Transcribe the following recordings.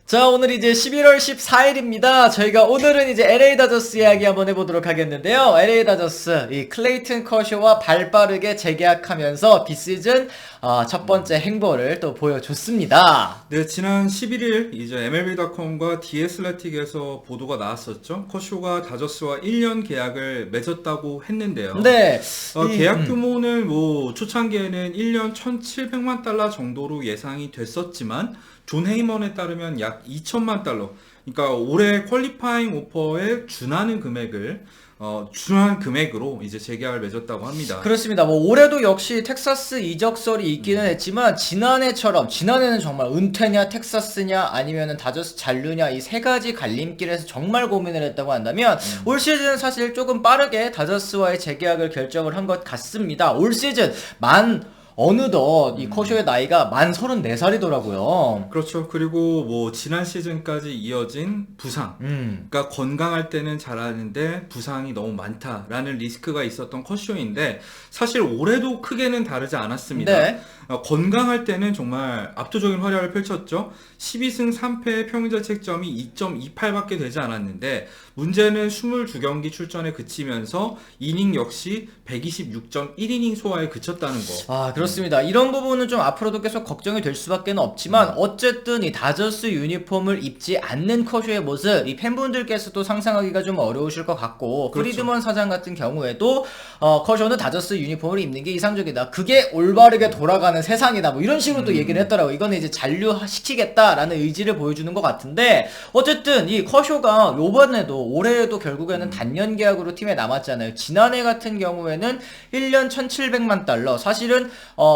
자, 오늘 이제 11월 14일입니다. 저희가 오늘은 이제 LA 다저스 이야기 한번 해보도록 하겠는데요. LA 다저스, 이 클레이튼 커쇼와 발빠르게 재계약하면서 비시즌 첫 번째 행보를 또 보여줬습니다. 네, 지난 11일 이제 MLB.com과 디애슬레틱에서 보도가 나왔었죠. 커쇼가 다저스와 1년 계약을 맺었다고 했는데요. 네. 계약 규모는 뭐 초창기에는 1년 1,700만 달러 정도로 예상이 됐었지만 존 헤이먼에 따르면 약 2천만 달러, 그러니까 올해 퀄리파잉 오퍼에 준하는 금액으로 이제 재계약을 맺었다고 합니다. 그렇습니다. 뭐 올해도 역시 텍사스 이적설이 있기는 했지만 지난해는 정말 은퇴냐 텍사스냐 아니면은 다저스 잔류냐 이 세 가지 갈림길에서 정말 고민을 했다고 한다면 올 시즌은 사실 조금 빠르게 다저스와의 재계약을 결정을 한 것 같습니다. 올 시즌 어느덧 이 커쇼의 나이가 만 34살이더라고요. 그렇죠. 그리고 뭐 지난 시즌까지 이어진 부상, 그러니까 건강할 때는 잘하는데 부상이 너무 많다라는 리스크가 있었던 커쇼인데 사실 올해도 크게는 다르지 않았습니다. 네. 건강할 때는 정말 압도적인 활약을 펼쳤죠. 12승 3패의 평균자책점이 2.28밖에 되지 않았는데 문제는 22경기 출전에 그치면서 이닝 역시 126.1이닝 소화에 그쳤다는 거. 그렇습니다. 이런 부분은 좀 앞으로도 계속 걱정이 될 수밖에 없지만 어쨌든 이 다저스 유니폼을 입지 않는 커쇼의 모습 이 팬분들께서도 상상하기가 좀 어려우실 것 같고 그렇죠. 프리드먼 사장 같은 경우에도 커쇼는 다저스 유니폼을 입는 게 이상적이다. 그게 올바르게 돌아가는 세상이다. 뭐 이런 식으로 또 얘기를 했더라고요. 이거는 이제 잔류시키겠다라는 의지를 보여주는 것 같은데 어쨌든 이 커쇼가 요번에도 올해에도 결국에는 단년 계약으로 팀에 남았잖아요. 지난해 같은 경우에는 1년 1,700만 달러 사실은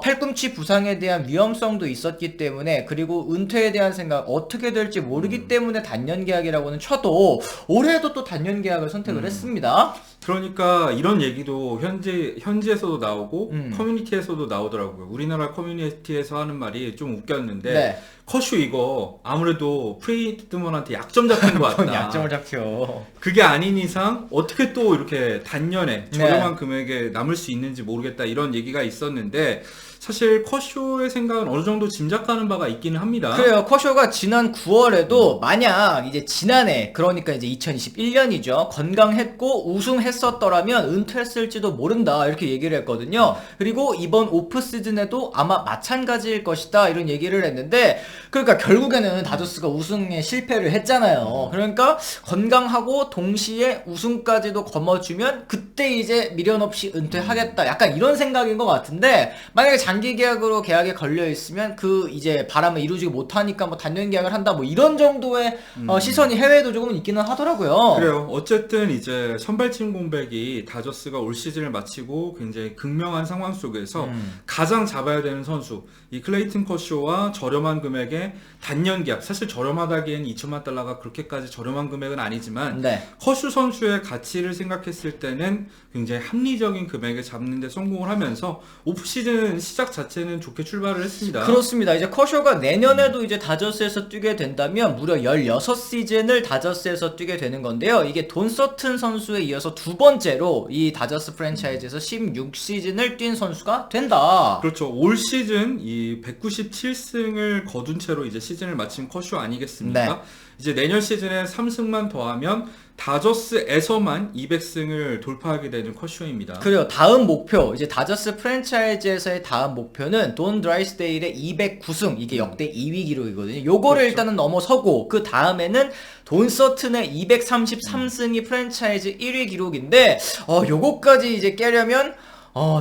팔꿈치 부상에 대한 위험성도 있었기 때문에 그리고 은퇴에 대한 생각 어떻게 될지 모르기 때문에 단년 계약이라고는 쳐도 올해도 또 단년 계약을 선택을 했습니다. 그러니까 이런 얘기도 현지에서도 나오고 커뮤니티에서도 나오더라고요. 우리나라 커뮤니티에서 하는 말이 좀 웃겼는데 네. 커쇼 이거 아무래도 프리드먼한테 약점 잡힌 것 같다. 약점을 잡혀. 그게 아닌 이상 어떻게 또 이렇게 단년에 저렴한 금액에 남을 수 있는지 모르겠다 이런 얘기가 있었는데 사실 커쇼의 생각은 어느 정도 짐작하는 바가 있기는 합니다. 그래요. 커쇼가 지난 9월에도 만약 이제 지난해 그러니까 이제 2021년이죠. 건강했고 우승했었더라면 은퇴했을지도 모른다 이렇게 얘기를 했거든요. 그리고 이번 오프 시즌에도 아마 마찬가지일 것이다 이런 얘기를 했는데 그러니까 결국에는 다저스가 우승에 실패를 했잖아요. 그러니까 건강하고 동시에 우승까지도 거머쥐면 그때 이제 미련 없이 은퇴하겠다 약간 이런 생각인 것 같은데 만약에 장기 계약으로 계약에 걸려 있으면 그 이제 바람을 이루지 못하니까 뭐 단년 계약을 한다 뭐 이런 정도의 시선이 해외에도 조금 있기는 하더라고요. 그래요. 어쨌든 이제 선발진 공백이 다저스가 올 시즌을 마치고 굉장히 극명한 상황 속에서 가장 잡아야 되는 선수 이 클레이튼 커쇼와 저렴한 금액의 단년 계약 사실 저렴하다기엔 2천만 달러가 그렇게까지 저렴한 금액은 아니지만 네. 커쇼 선수의 가치를 생각했을 때는 굉장히 합리적인 금액을 잡는 데 성공을 하면서 오프시즌 시작 자체는 좋게 출발을 했습니다. 그렇습니다. 이제 커쇼가 내년에도 이제 다저스에서 뛰게 된다면 무려 16시즌을 다저스에서 뛰게 되는 건데요. 이게 돈 서튼 선수에 이어서 두 번째로 이 다저스 프랜차이즈에서 16시즌을 뛴 선수가 된다. 그렇죠. 올 시즌 이 197승을 거둔 채로 이제 시즌을 마친 커쇼 아니겠습니까? 네. 이제 내년 시즌에 3승만 더하면 다저스에서만 200승을 돌파하게 되는 커쇼입니다. 그리고 다음 목표 이제 다저스 프랜차이즈에서의 다음 목표는 돈 드라이스데일의 209승 이게 역대 2위 기록이거든요. 요거를 그렇죠. 일단은 넘어서고 그 다음에는 돈 서튼의 233승이 프랜차이즈 1위 기록인데 요거까지 이제 깨려면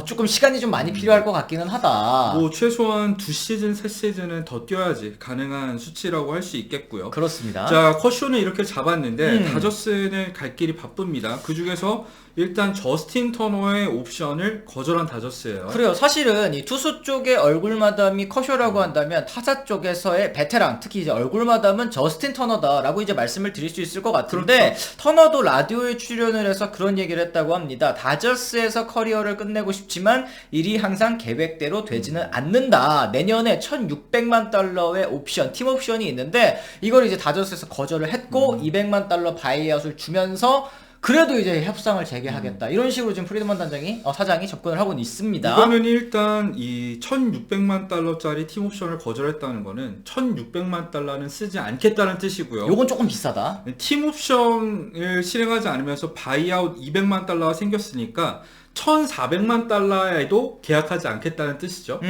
조금 시간이 좀 많이 필요할 것 같기는 하다. 뭐 최소한 2시즌, 3시즌은 더 뛰어야지 가능한 수치라고 할 수 있겠고요. 그렇습니다. 자, 커쇼는 이렇게 잡았는데 다저스는 갈 길이 바쁩니다. 그 중에서 일단 저스틴 터너의 옵션을 거절한 다저스예요. 그래요. 사실은 이 투수 쪽의 얼굴 마담이 커쇼라고 한다면 타자 쪽에서의 베테랑, 특히 이제 얼굴 마담은 저스틴 터너다라고 이제 말씀을 드릴 수 있을 것 같은데 그렇죠. 터너도 라디오에 출연을 해서 그런 얘기를 했다고 합니다. 다저스에서 커리어를 끝내고 싶지만 일이 항상 계획대로 되지는 않는다. 내년에 1,600만 달러의 옵션, 팀 옵션이 있는데 이걸 이제 다저스에서 거절을 했고 200만 달러 바이아웃을 주면서 그래도 이제 협상을 재개하겠다. 이런 식으로 지금 프리드먼 단장이 사장이 접근을 하고는 있습니다. 이거는 일단 이 1,600만 달러짜리 팀 옵션을 거절했다는 거는 1,600만 달러는 쓰지 않겠다는 뜻이고요. 요건 조금 비싸다. 팀 옵션을 실행하지 않으면서 바이아웃 200만 달러가 생겼으니까 1,400만 달러에도 계약하지 않겠다는 뜻이죠.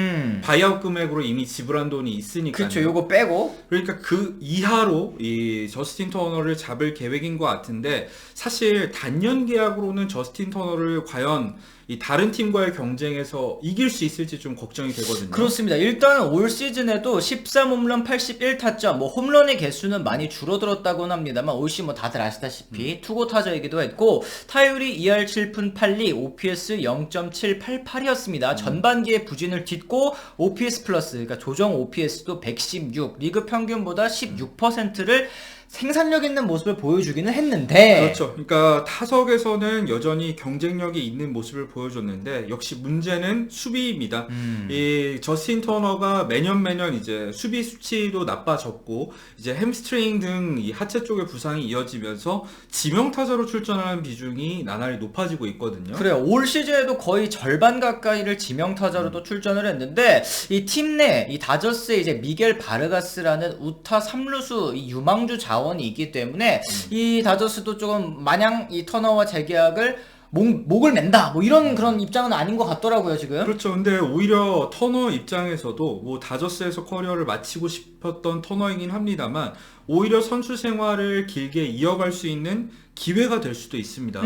바이아웃 금액으로 이미 지불한 돈이 있으니까요. 그렇죠. 요거 빼고. 그러니까 그 이하로 이 저스틴 터너를 잡을 계획인 것 같은데, 사실 단년 계약으로는 저스틴 터너를 과연 이 다른 팀과의 경쟁에서 이길 수 있을지 좀 걱정이 되거든요. 그렇습니다. 일단 올 시즌에도 13홈런 81타점, 뭐 홈런의 개수는 많이 줄어들었다고는 합니다만 올 시즌 뭐 다들 아시다시피 투고 타자이기도 했고 타율이 2할 7푼 8리, OPS 0.788이었습니다. 전반기에 부진을 딛고 OPS 플러스, 그러니까 조정 OPS도 116, 리그 평균보다 16%를 생산력 있는 모습을 보여주기는 했는데, 그렇죠. 그러니까 타석에서는 여전히 경쟁력이 있는 모습을 보여줬는데, 역시 문제는 수비입니다. 이 저스틴 터너가 매년 이제 수비 수치도 나빠졌고, 이제 햄스트링 등 이 하체 쪽의 부상이 이어지면서 지명 타자로 출전하는 비중이 나날이 높아지고 있거든요. 그래요. 올 시즌에도 거의 절반 가까이를 지명 타자로도 출전을 했는데, 이 팀 내 이 다저스의 이제 미겔 바르가스라는 우타 3루수 이 유망주 자원이 있기 때문에 이 다저스도 조금 마냥 이 터너와 재계약을 목을 맨다 뭐 이런 그런 입장은 아닌 것 같더라고요 지금. 그렇죠. 근데 오히려 터너 입장에서도 뭐 다저스에서 커리어를 마치고 싶었던 터너이긴 합니다만, 오히려 선수 생활을 길게 이어갈 수 있는 기회가 될 수도 있습니다.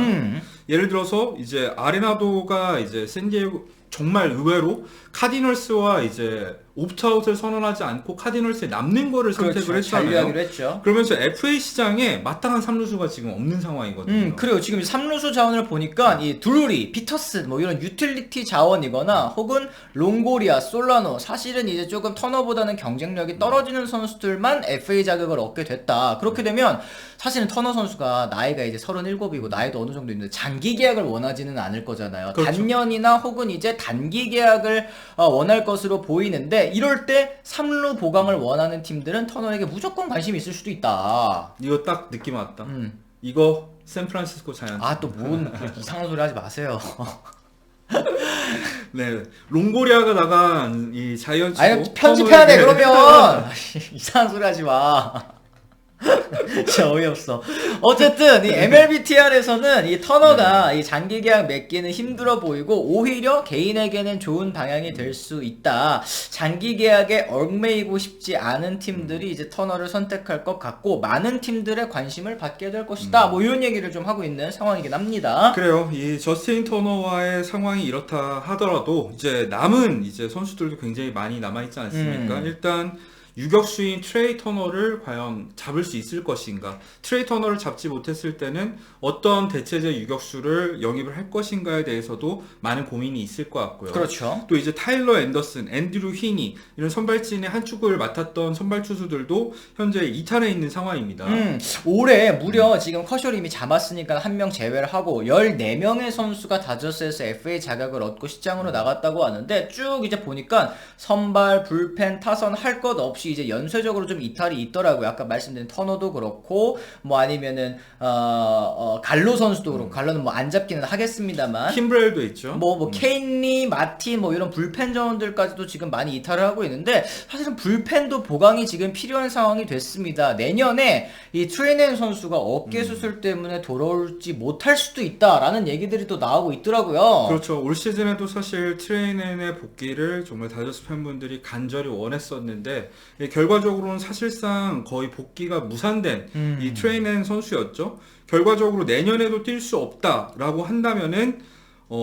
예를 들어서 이제 아레나도가 이제 샌디에고 정말 의외로 카디널스와 이제 옵트아웃을 선언하지 않고 카디널스에 남는 거를 선택을 했잖아요. 잔류하기로 했죠. 그러면서 FA 시장에 마땅한 3루수가 지금 없는 상황이거든요. 그래요. 지금 3루수 자원을 보니까 이 드루리, 피터슨 뭐 이런 유틸리티 자원이거나 혹은 롱고리아, 솔라노, 사실은 이제 조금 터너보다는 경쟁력이 떨어지는 선수들만 FA 자격을 얻게 됐다. 그렇게 되면 사실은 터너 선수가 나이가 이제 37이고 나이도 어느 정도 있는데 장기 계약을 원하지는 않을 거잖아요. 그렇죠. 단년이나 혹은 이제 단기 계약을 원할 것으로 보이는데, 이럴 때 3루 보강을 원하는 팀들은 터너에게 무조건 관심이 있을 수도 있다. 이거 딱 느낌 왔다. 이거 샌프란시스코 자이언츠. 또 뭔 이상한 소리 하지 마세요. 네, 롱고리아가 나간 이 자이언츠. 아니 편집해야 돼 그러면. 이상한 소리 하지 마. 진짜 어이없어. 어쨌든 이 MLBTR에서는 이 터너가 이 장기 계약 맺기는 힘들어 보이고 오히려 개인에게는 좋은 방향이 될 수 있다. 장기 계약에 얽매이고 싶지 않은 팀들이 이제 터너를 선택할 것 같고 많은 팀들의 관심을 받게 될 것이다. 뭐 이런 얘기를 좀 하고 있는 상황이긴 합니다. 그래요. 이 저스틴 터너와의 상황이 이렇다 하더라도 이제 남은 이제 선수들도 굉장히 많이 남아 있지 않습니까? 일단 유격수인 트레이 터너를 과연 잡을 수 있을 것인가? 트레이 터너를 잡지 못했을 때는 어떤 대체제 유격수를 영입을 할 것인가에 대해서도 많은 고민이 있을 것 같고요. 그렇죠. 또 이제 타일러 앤더슨, 앤드류 휘니 이런 선발진의 한 축을 맡았던 선발 투수들도 현재 이탈해 있는 상황입니다. 올해 무려 지금 커쇼를 이미 잡았으니까 한 명 제외를 하고 14명의 선수가 다저스에서 FA 자격을 얻고 시장으로 나갔다고 하는데, 쭉 이제 보니까 선발, 불펜, 타선 할 것 없이 이제 연쇄적으로 좀 이탈이 있더라고요. 아까 말씀드린 터너도 그렇고 뭐 아니면은 갈로 선수도 그렇고, 갈로는 뭐 안 잡기는 하겠습니다만 킴브렐도 있죠. 뭐 케인리, 마틴 뭐 이런 불펜 자원들까지도 지금 많이 이탈을 하고 있는데, 사실은 불펜도 보강이 지금 필요한 상황이 됐습니다. 내년에 이 트레이넨 선수가 어깨 수술 때문에 돌아올지 못할 수도 있다라는 얘기들이 또 나오고 있더라고요. 그렇죠. 올 시즌에도 사실 트레이넨의 복귀를 정말 다저스 팬분들이 간절히 원했었는데, 결과적으로는 사실상 거의 복귀가 무산된 이 트레이넨 선수였죠. 결과적으로 내년에도 뛸 수 없다라고 한다면은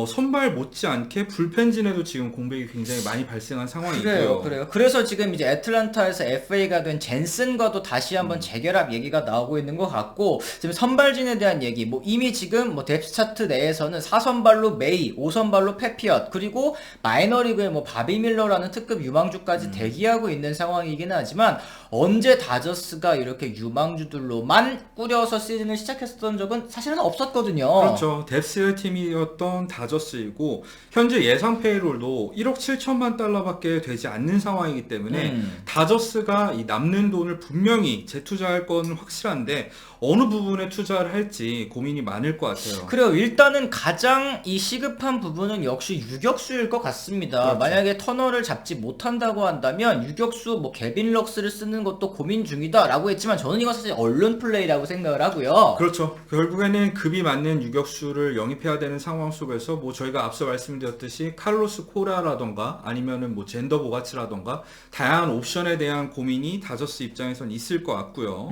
선발 못지않게 불펜진에도 지금 공백이 굉장히 많이 발생한 상황이고요. 그래요. 그래서 지금 이제 애틀란타에서 FA가 된 젠슨과도 다시 한번 재결합 얘기가 나오고 있는 것 같고, 지금 선발진에 대한 얘기, 뭐 이미 지금 뭐 뎁스 차트 내에서는 4선발로 메이, 5선발로 페피엇, 그리고 마이너리그에 뭐 바비 밀러라는 특급 유망주까지 대기하고 있는 상황이긴 하지만, 언제 다저스가 이렇게 유망주들로만 꾸려서 시즌을 시작했었던 적은 사실은 없었거든요. 그렇죠. 뎁스 팀이었던 다저스이고 현재 예상 페이롤도 1억 7천만 달러밖에 되지 않는 상황이기 때문에 다저스가 이 남는 돈을 분명히 재투자할 건 확실한데 어느 부분에 투자를 할지 고민이 많을 것 같아요. 그래요. 일단은 가장 이 시급한 부분은 역시 유격수일 것 같습니다. 그렇죠. 만약에 터널을 잡지 못한다고 한다면 유격수 뭐 개빈 럭스를 쓰는 것도 고민 중이다라고 했지만 저는 이건 사실 언론 플레이라고 생각을 하고요. 그렇죠. 결국에는 급이 맞는 유격수를 영입해야 되는 상황 속에서 뭐 저희가 앞서 말씀드렸듯이 칼로스 코라라던가 아니면은 뭐 젠더 보가치라던가 다양한 옵션에 대한 고민이 다저스 입장에선 있을 것 같고요.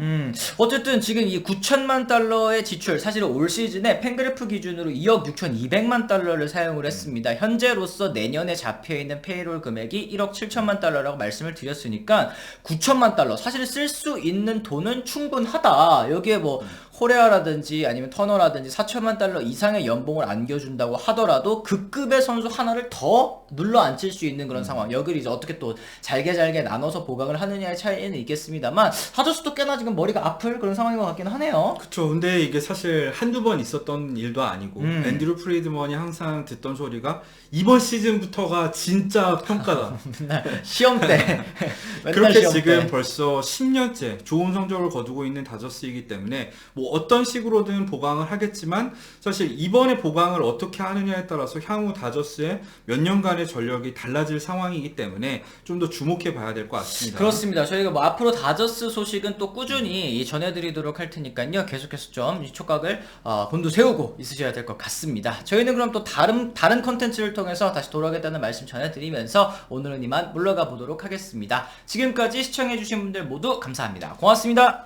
어쨌든 지금 이 9천만 달러의 지출, 사실은 올 시즌에 팬그래프 기준으로 2억 6,200만 달러를 사용을 했습니다. 현재로서 내년에 잡혀있는 페이롤 금액이 1억 7천만 달러라고 말씀을 드렸으니까 9천만 달러, 사실 쓸 수 있는 돈은 충분하다. 여기에 뭐 호레아라든지 아니면 터너라든지 4천만 달러 이상의 연봉을 안겨준다고 하더라도 그 급의 선수 하나를 더 눌러 앉힐 수 있는 그런 상황. 여기를 이제 어떻게 또 잘게 나눠서 보강을 하느냐의 차이는 있겠습니다만 하저스도 꽤나 지금 머리가 아플 그런 상황인 것 같기는 하네요. 그쵸. 근데 이게 사실 한두 번 있었던 일도 아니고 앤드류 프리드먼이 항상 듣던 소리가 이번 시즌부터가 진짜 평가다. 맨날 시험 때 맨날 그렇게 시험 지금 때. 벌써 10년째 좋은 성적을 거두고 있는 다저스이기 때문에 뭐 어떤 식으로든 보강을 하겠지만 사실 이번에 보강을 어떻게 하느냐에 따라서 향후 다저스의 몇 년간의 전력이 달라질 상황이기 때문에 좀 더 주목해 봐야 될 것 같습니다. 그렇습니다. 저희가 뭐 앞으로 다저스 소식은 또 꾸준히 전해드리도록 할 테니까요. 계속해서 좀 이 촉각을 곤두세우고 있으셔야 될 것 같습니다. 저희는 그럼 또 다른 컨텐츠를 통해서 다시 돌아오겠다는 말씀 전해드리면서 오늘은 이만 물러가 보도록 하겠습니다. 지금까지 시청해주신 분들 모두 감사합니다. 고맙습니다.